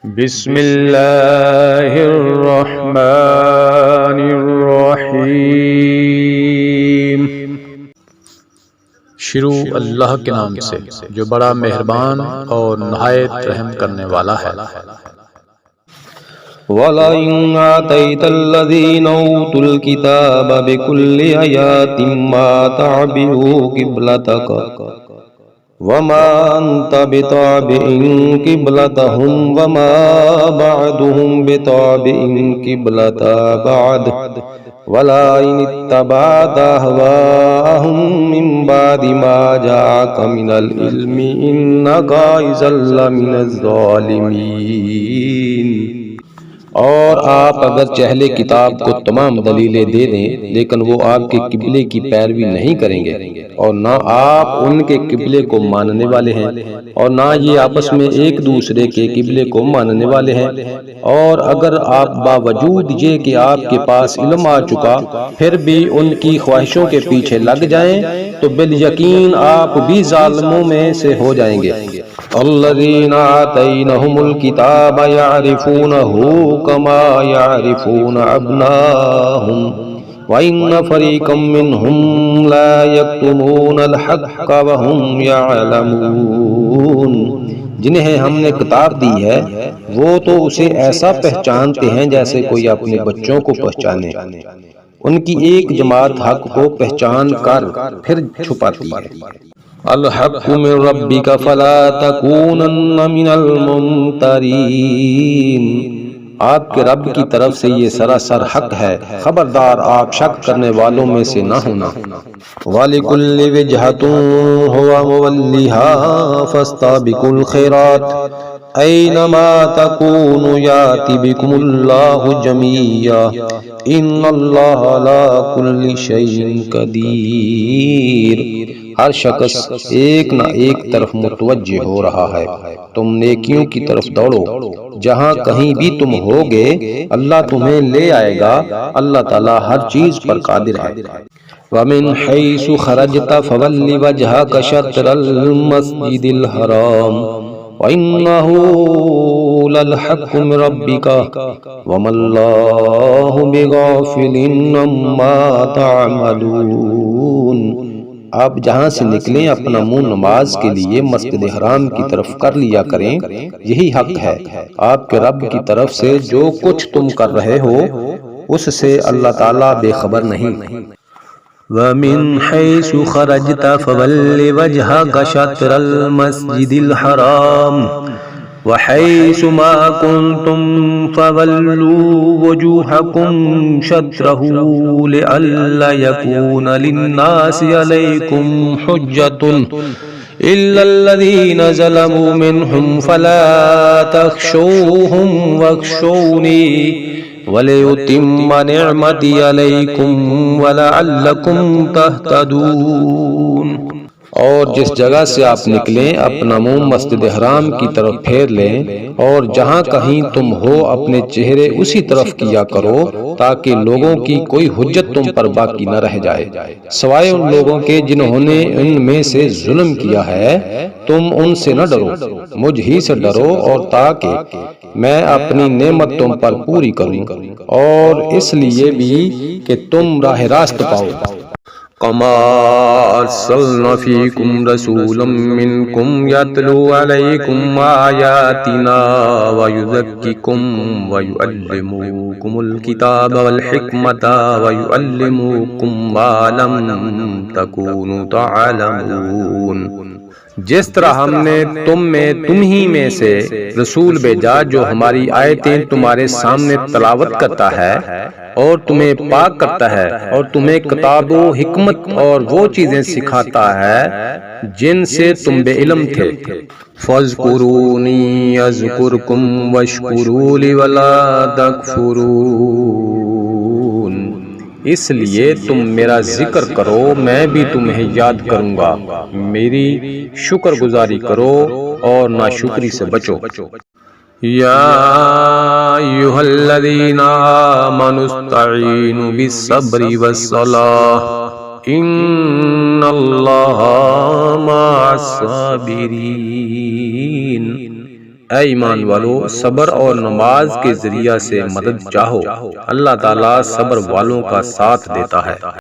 بسم اللہ الرحمن الرحیم۔ شروع اللہ کے نام سے جو بڑا مہربان اور نہایت رحم کرنے والا ہے۔ وَلَئِنْ آتَيْتَ الَّذِينَ أُوتُوا الْكِتَابَ بِكُلِّ آيَاتٍ مَا تَعْبِئُوا قِبْلَتَكَ وَمَا أَنْتَ بِتَابِعٍ قِبْلَتَهُمْ وَمَا بَعْضُهُمْ بِتَابِعٍ قِبْلَةَ بَعْضٍ وَلَئِنِ اتَّبَعْتَ أَهْوَاءَهُمْ مِنْ بَعْدِ مَا جَاءَكَ مِنَ الْعِلْمِ إِنَّكَ إِذًا لَّمِنَ الظَّالِمِينَ۔ اور آپ اگر اہل کتاب کو تمام دلیلیں دے دیں لیکن وہ آپ کے قبلے کی پیروی نہیں کریں گے اور نہ آپ ان کے قبلے کو ماننے والے ہیں اور نہ یہ آپس میں ایک دوسرے کے قبلے کو ماننے والے ہیں، اور اگر آپ باوجود یہ کہ آپ کے پاس علم آ چکا پھر بھی ان کی خواہشوں کے پیچھے لگ جائیں تو بالیقین آپ بھی ظالموں میں سے ہو جائیں گے۔ الذین آتینہم الکتاب یعرفونہ کما یعرفون ابناءہم وَإِنَّ فَرِيقًا مِّنْهُمْ لَا يَكْتُمُونَ الْحَقَّ وَهُمْ يَعْلَمُونَ۔ جنہیں ہم نے کتاب دی ہے وہ تو اسے ایسا پہچانتے ہیں جیسے کوئی اپنے بچوں کو پہچانے، ان کی ایک جماعت حق کو پہچان کر پھر چھپاتی ہے۔ الحق من ربک فلا تکونن من الممترین۔ آپ کے رب کی طرف سے یہ سراسر حق ہے، خبردار آپ شک کرنے والوں میں سے نہ ہونا۔ وَلِكُلِّ وِجْهَةٌ هُوَ مُوَلِّهَا فَاسْتَبِقُوا الْخَيْرَاتِ أَيْنَمَا تَكُونُوا يَأْتِ بِكُمُ اللَّهُ جَمِيعًا إِنَّ اللَّهَ عَلَى كُلِّ شَيْءٍ قَدِيرٌ۔ ہر شخص ایک نہ ایک طرف متوجہ ہو رہا ہے، تم نیکیوں کی طرف دوڑو، جہاں کہیں بھی تم ہوگے اللہ تمہیں لے آئے گا، اللہ تعالیٰ ہر چیز پر قادر ہے۔ وَمِنْ حَيْثُ خَرَجْتَ فَوَلِّ وَجْهَكَ شَطْرَ الْمَسْجِدِ الْحَرَامِ وَإِنَّهُ لَلْحَقُّ مِنْ رَبِّكَ وَمَا اللَّهُ بِغَافِلٍ عَمَّا تَعْمَلُونَ۔ آپ جہاں سے نکلیں اپنا منہ نماز کے لیے مسجد حرام کی طرف کر لیا کریں، یہی حق ہے۔ آپ کے رب کی طرف سے جو کچھ تم کر رہے ہو اس سے اللہ تعالیٰ بے خبر نہیں۔ وَمِنْ حَيْثُ خَرَجْتَ فَوَلِّ وَجْهَكَ شَطْرَ الْمَسْجِدِ الْحَرَامِ وَحَيْثُ مَا كُنْتُمْ فَوَلُّوا وُجُوهَكُمْ شَطْرَهُ لِئَلَّا يَكُونَ لِلنَّاسِ عَلَيْكُمْ حُجَّةٌ إِلَّا الَّذِينَ ظَلَمُوا مِنْهُمْ فَلَا تَخْشَوْهُمْ وَاخْشَوْنِي وَلِأُتِمَّ نِعْمَتِي عَلَيْكُمْ وَلَعَلَّكُمْ تَهْتَدُونَ۔ اور جس جگہ سے آپ نکلیں اپنا منہ مسجد حرام کی طرف پھیر لیں، اور جہاں کہیں تم ہو اپنے چہرے اسی طرف کیا کرو تاکہ لوگوں کی کوئی حجت تم پر باقی نہ رہ جائے، سوائے ان لوگوں کے جنہوں نے ان میں سے ظلم کیا ہے۔ تم ان سے نہ ڈرو، مجھ ہی سے ڈرو، اور تاکہ میں اپنی نعمت تم پر پوری کروں، اور اس لیے بھی کہ تم راہ راست پاؤ۔ كما أرسلنا فيكم رسولا منكم يتلو عليكم آياتنا ويزكيكم ويعلمكم الكتاب والحكمة ويعلمكم ما لم تكونوا تعلمون۔ جس طرح ہم نے تم ہی میں سے رسول بھیجا جو ہماری آیتیں تمہارے سامنے تلاوت کرتا ہے اور تمہیں پاک کرتا ہے اور تمہیں کتاب و حکمت اور وہ چیزیں سکھاتا ہے جن سے تم بے علم تھے۔ فَاذْكُرُونِي أَذْكُرْكُمْ وَاشْكُرُوا لِي وَلَا تَكْفُرُونَ۔ اس لیے تم میرا ذکر کرو، میں بھی تمہیں یاد کروں گا، میری شکر گزاری کرو اور ناشکری سے بچو۔ یا ایھا الذین آمنوا استعینوا بالصبر والصلاۃ ان اللہ مع الصابرین۔ اے ایمان والو، صبر اور نماز کے ذریعہ سے مدد چاہو، اللہ تعالیٰ صبر والوں کا ساتھ دیتا ہے۔